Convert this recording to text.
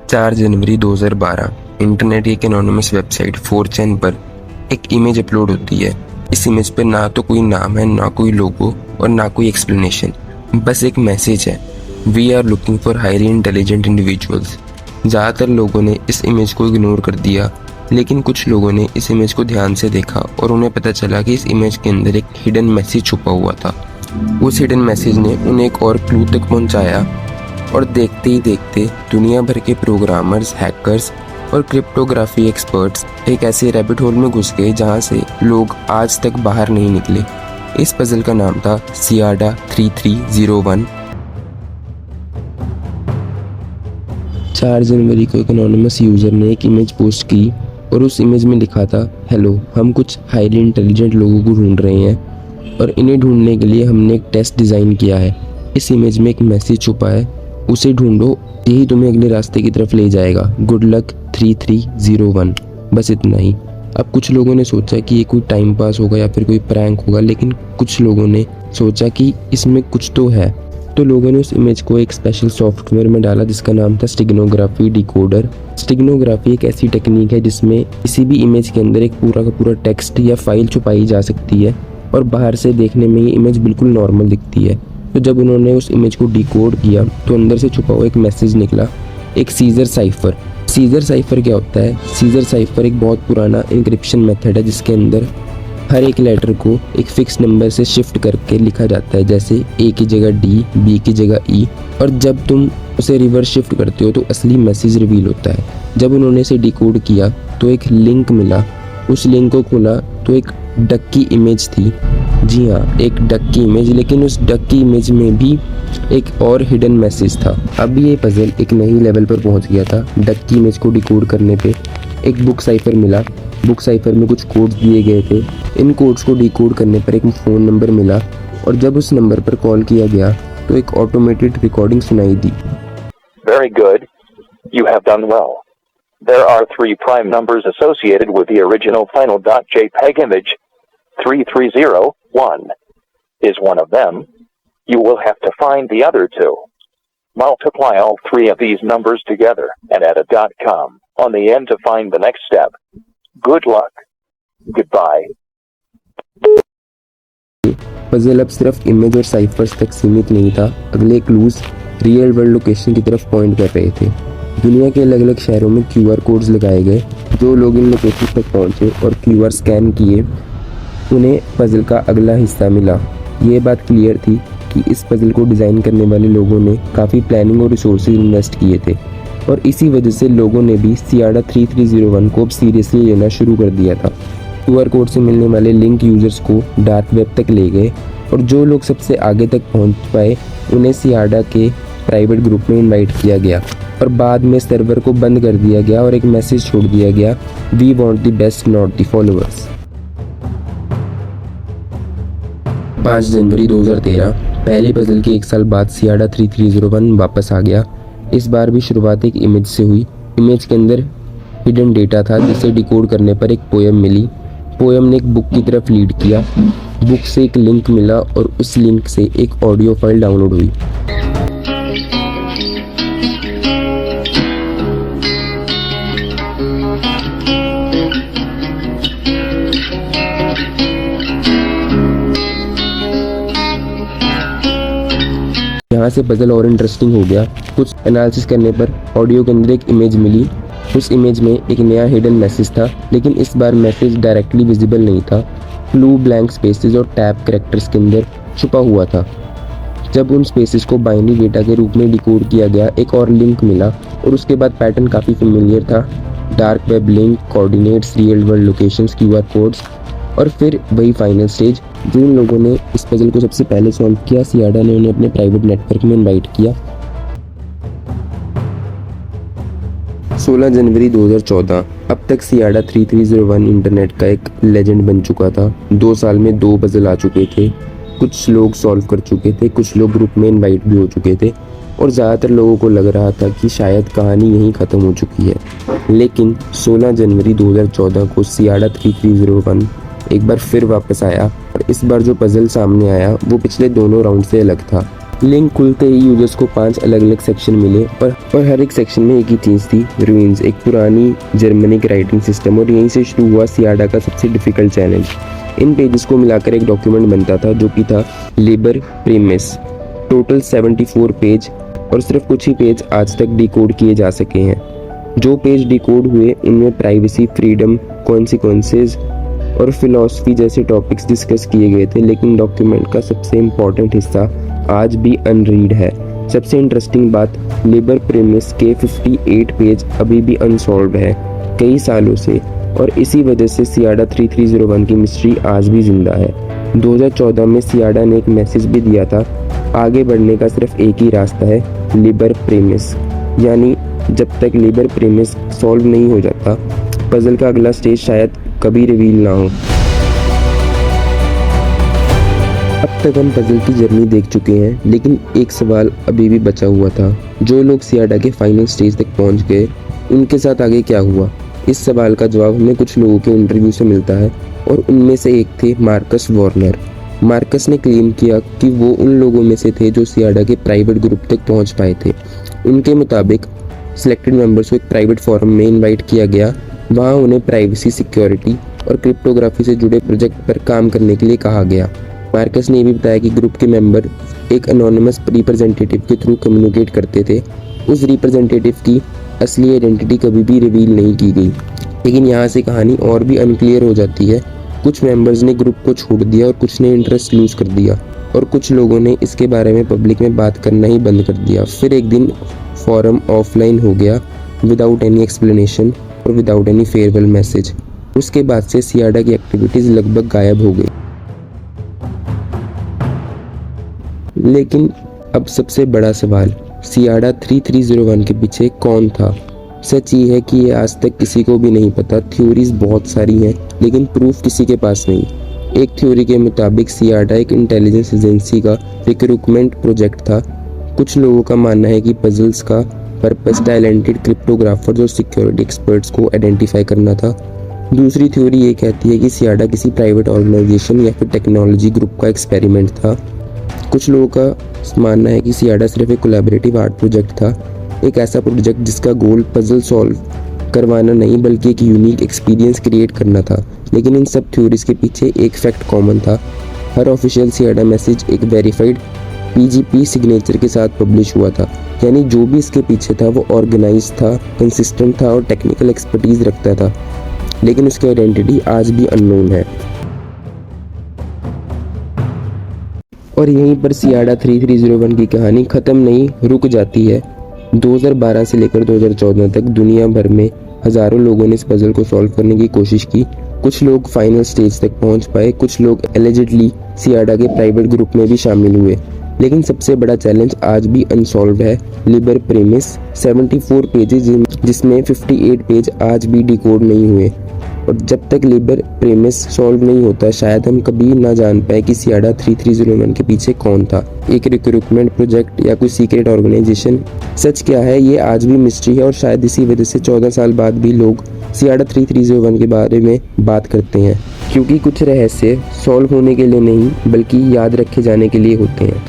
4 जनवरी 2012 internet की एक anonymous website 4chan पर एक इमेज अपलोड होती है। इस इमेज पर ना तो कोई नाम है, ना कोई लोगो और ना कोई एक्सप्लेनेशन, बस एक मैसेज है, we are looking for highly intelligent individuals. ज़्यादातर लोगों ने इस इमेज को इग्नोर कर दिया, लेकिन कुछ लोगों ने इस इमेज को ध्यान से देखा और उन्हें पता चला कि इस इमेज के अंदर एक हिडन मैसेज छुपा हुआ था। उस हिडन मैसेज ने उन्हें एक और क्लू तक पहुंचाया और देखते ही देखते दुनिया भर के प्रोग्रामर्स, हैकर्स और क्रिप्टोग्राफी एक्सपर्ट्स एक ऐसे रैबिट होल में घुस गए जहां से लोग आज तक बाहर नहीं निकले। इस पजल का नाम था सियाडा 3301। 4 जनवरी को एक एनोनिमस यूज़र ने एक इमेज पोस्ट की और उस इमेज में लिखा था, हेलो, हम कुछ हाईली इंटेलिजेंट लोगों को ढूंढ रहे हैं और इन्हें ढूंढने के लिए हमने एक टेस्ट डिज़ाइन किया है। इस इमेज में एक मैसेज छुपा है, उसे ढूंढो, यही तुम्हें अगले रास्ते की तरफ ले जाएगा। Good luck 3301। बस इतना ही। अब कुछ लोगों ने सोचा कि ये कोई टाइम पास होगा या फिर कोई प्रैंक होगा, लेकिन कुछ लोगों ने सोचा कि इसमें कुछ तो है, तो लोगों ने उस इमेज को एक स्पेशल सॉफ्टवेयर में डाला जिसका नाम था स्टिग्नोग्राफी डिकोडर। स्टिग्नोग्राफी एक ऐसी टेक्निक है जिसमें किसी भी इमेज के अंदर एक पूरा का पूरा टेक्स्ट या फाइल छुपाई जा सकती है और बाहर से देखने में ये इमेज बिल्कुल नॉर्मल दिखती है। तो जब उन्होंने उस इमेज को डिकोड किया तो अंदर से छुपा हुआ एक मैसेज निकला, एक सीजर साइफर। सीजर साइफर क्या होता है? सीजर साइफर एक बहुत पुराना इंक्रिप्शन मेथड है जिसके अंदर हर एक लेटर को एक फिक्स नंबर से शिफ्ट करके लिखा जाता है, जैसे ए की जगह डी, बी की जगह ई, और जब तुम उसे रिवर्स शिफ्ट करते हो तो असली मैसेज रिवील होता है। जब उन्होंने इसे डिकोड किया तो एक लिंक मिला, उस लिंक को खोला तो एक डक की इमेज थी। जी हाँ, एक डक की इमेज, लेकिन उस डक की इमेज में भी एक और हिडन मैसेज था। अब ये पजल एक नई लेवल पर पहुंच गया था। डक की इमेज को डिकोड करने पे एक बुक साइफर मिला। बुक साइफर में कुछ कोड्स दिए गए थे। इन कोड्स को डिकोड करने पर एक फ़ोन नंबर मिला और जब उस नंबर पर कॉल किया गया तो एक ऑटोमेटेड रिकॉर्डिंग सुनाई दी। Very good. You have done well. There are 3 prime numbers associated with the original final .jpeg image. 3301 is one of them. You will have to find the other 2. Multiply all 3 of these numbers together and add a .com on the end to find the next step. Good luck. Goodbye. Puzzle अब सिर्फ image और cyphers तक सीमित नहीं था। अगले clues real world location की तरफ पॉइंट कर रहे थे। दुनिया के अलग अलग शहरों में QR कोड्स लगाए गए। जो लोग इन लोकेशन तक पहुंचे और QR स्कैन किए उन्हें पजल का अगला हिस्सा मिला। ये बात क्लियर थी कि इस पजल को डिज़ाइन करने वाले लोगों ने काफ़ी प्लानिंग और रिसोर्सेज इन्वेस्ट किए थे और इसी वजह से लोगों ने भी सियाडा 3301 को अब सीरियसली लेना शुरू कर दिया था। QR कोड से मिलने वाले लिंक यूज़र्स को डार्क वेब तक ले गए और जो लोग सबसे आगे तक पहुंच पाए उन्हें सियाडा के प्राइवेट ग्रुप में इनवाइट किया गया और बाद में सर्वर को बंद कर दिया गया और एक मैसेज छोड़ दिया गया, we want the best not the followers. 5 जनवरी 2013 पहली पजल के 1 साल बाद सियाडा 3301 वापस आ गया। इस बार भी शुरुआत एक इमेज से हुई। इमेज के अंदर हिडन डेटा था जिसे डिकोड करने पर एक पोएम मिली। पोएम ने एक बुक की तरफ लीड किया। बुक से एक लिंक मिला और उस लिंक से एक ऑडियो फाइल डाउनलोड हुई। यहाँ से पजल और इंटरेस्टिंग हो गया। कुछ एनालिसिस करने पर ऑडियो के अंदर एक इमेज मिली। उस इमेज में एक नया हिडन मैसेज था, लेकिन इस बार मैसेज डायरेक्टली विजिबल नहीं था। क्लू ब्लैंक स्पेसेस और टैब कैरेक्टर्स के अंदर छुपा हुआ था। जब उन स्पेसेस को बाइनरी डेटा के रूप में डिकोड किया गया एक और लिंक मिला और उसके बाद पैटर्न काफ़ी फेमिलियर था। Dark web link, coordinates, real world locations, QR codes और फिर वही फाइनल स्टेज। जिन लोगों ने इस पजल को सबसे पहले सॉल्व किया, सियाडा ने उन्हें अपने प्राइवेट नेटवर्क में इनवाइट किया। 16 जनवरी 2014 अब तक सियाडा 3301 इंटरनेट का एक लेजेंड बन चुका था। 2 साल में 2 पजल आ चुके थे। कुछ लोग सॉल्व कर चुके थे, कुछ लोग ग्रुप में इनवाइट भी हो चुके थे और ज़्यादातर लोगों को लग रहा था कि शायद कहानी यहीं ख़त्म हो चुकी है। लेकिन 16 जनवरी 2014 को सियाडा 3301 एक बार फिर वापस आया और इस बार जो पजल सामने आया वो पिछले दोनों राउंड से अलग था। लिंक खुलते ही यूजर्स को 5 अलग अलग सेक्शन मिले और हर एक सेक्शन में एक ही चीज़ थी, रूइंस, एक पुरानी जर्मनिक राइटिंग सिस्टम। और यहीं से शुरू हुआ सियाडा का सबसे डिफ़िकल्ट चैलेंज। इन पेजेस को मिलाकर एक डॉक्यूमेंट बनता था जो कि था लिबर प्रीमिस। टोटल 74 पेज और सिर्फ कुछ ही पेज आज तक डिकोड किए जा सके हैं। जो पेज डिकोड हुए उनमें प्राइवेसी, फ्रीडम, कॉन्सिक्वेंसेस और फिलॉसफी जैसे टॉपिक्स डिस्कस किए गए थे, लेकिन डॉक्यूमेंट का सबसे इम्पॉर्टेंट हिस्सा आज भी अनरीड है। सबसे इंटरेस्टिंग बात, लिबर प्रीमिस के 58 पेज अभी भी अनसॉल्व है कई सालों से, और इसी वजह से सियाडा 3301 की मिस्ट्री आज भी जिंदा है। 2014 में सियाडा ने एक मैसेज भी दिया था, आगे बढ़ने का सिर्फ एक ही रास्ता है, लिबर प्रीमिस। यानी जब तक लिबर प्रीमिस सॉल्व नहीं हो जाता, पजल का अगला स्टेज शायद कभी रिवील ना हो। अब तक हम पजल की जर्नी देख चुके हैं, लेकिन एक सवाल अभी भी बचा हुआ था। जो लोग सियाडा के फाइनल स्टेज तक पहुंच गए, उनके साथ आगे क्या हुआ? इस सवाल का जवाब हमें कुछ लोगों के इंटरव्यू से मिलता है, और उनमें से एक थे मार्कस वार्नर। मार्कस ने क्लेम किया कि वो उन लोगों में से थे जो सियाडा के प्राइवेट ग्रुप तक पहुंच पाए थे। उनके मुताबिक सिलेक्टेड मेंबर्स को एक प्राइवेट फोरम में इनवाइट किया गया। वहाँ उन्हें प्राइवेसी, सिक्योरिटी और क्रिप्टोग्राफी से जुड़े प्रोजेक्ट पर काम करने के लिए कहा गया। मार्कस ने ये भी बताया कि ग्रुप के मेंबर एक अनोनिमस रिप्रेजेंटेटिव के थ्रू कम्युनिकेट करते थे। उस रिप्रेजेंटेटिव की असली आइडेंटिटी कभी भी रिवील नहीं की गई। लेकिन यहाँ से कहानी और भी अनक्लियर हो जाती है। कुछ मेंबर्स ने ग्रुप को छोड़ दिया और कुछ ने इंटरेस्ट लूज कर दिया, और कुछ लोगों ने इसके बारे में पब्लिक में बात करना ही बंद कर दिया। फिर एक दिन फोरम ऑफलाइन हो गया, विदाउट एनी एक्सप्लेनेशन और विदाउट एनी फेयरवेल मैसेज। उसके बाद से सियाडा की एक्टिविटीज़ लगभग गायब हो गई। लेकिन अब सबसे बड़ा सवाल, सियाडा 3301 के पीछे कौन था? सच ये है कि ये आज तक किसी को भी नहीं पता। थ्योरीज बहुत सारी हैं, लेकिन प्रूफ किसी के पास नहीं। एक थ्योरी के मुताबिक सियाडा एक इंटेलिजेंस एजेंसी का रिक्रूटमेंट प्रोजेक्ट था। कुछ लोगों का मानना है कि पजल्स का पर्पस टैलेंटेड क्रिप्टोग्राफर्स और सिक्योरिटी एक्सपर्ट्स को आइडेंटिफाई करना था। दूसरी थ्योरी ये कहती है कि सियाडा किसी प्राइवेट ऑर्गेनाइजेशन या फिर टेक्नोलॉजी ग्रुप का एक्सपेरिमेंट था। कुछ लोगों का मानना है कि सियाडा सिर्फ एक कोलैबोरेटिव आर्ट प्रोजेक्ट था, एक ऐसा प्रोजेक्ट जिसका गोल पजल सॉल्व करवाना नहीं बल्कि एक यूनिक एक्सपीरियंस क्रिएट करना था। लेकिन इन सब थ्योरीज के पीछे एक फैक्ट कॉमन था। हर ऑफिशियल सियाडा मैसेज एक वेरीफाइड PGP सिग्नेचर के साथ पब्लिश हुआ था। यानी जो भी इसके पीछे था वो ऑर्गेनाइज था, कंसिस्टेंट था और टेक्निकल एक्सपर्टीज रखता था। लेकिन उसकी आइडेंटिटी आज भी अननोन है। और यहीं पर सियाडा 3301 की कहानी ख़त्म नहीं, रुक जाती है। 2012 से लेकर 2014 तक दुनिया भर में हज़ारों लोगों ने इस पजल को सॉल्व करने की कोशिश की। कुछ लोग फाइनल स्टेज तक पहुंच पाए, कुछ लोग एलिजिडली सियाडा के प्राइवेट ग्रुप में भी शामिल हुए। लेकिन सबसे बड़ा चैलेंज आज भी अनसॉल्व है, लिबर प्रीमिस। 74 पेजेज जिसमें 58 पेज आज भी डिकोड नहीं हुए। और जब तक लिबर प्रीमिस सॉल्व नहीं होता, शायद हम कभी ना जान पाए कि सियाडा 3301 के पीछे कौन था, एक रिक्रूटमेंट प्रोजेक्ट या कोई सीक्रेट ऑर्गेनाइजेशन। सच क्या है, ये आज भी मिस्ट्री है, और शायद इसी वजह से 14 साल बाद भी लोग सियाडा 3301 के बारे में बात करते हैं, क्योंकि कुछ रहस्य सॉल्व होने के लिए नहीं बल्कि याद रखे जाने के लिए होते हैं।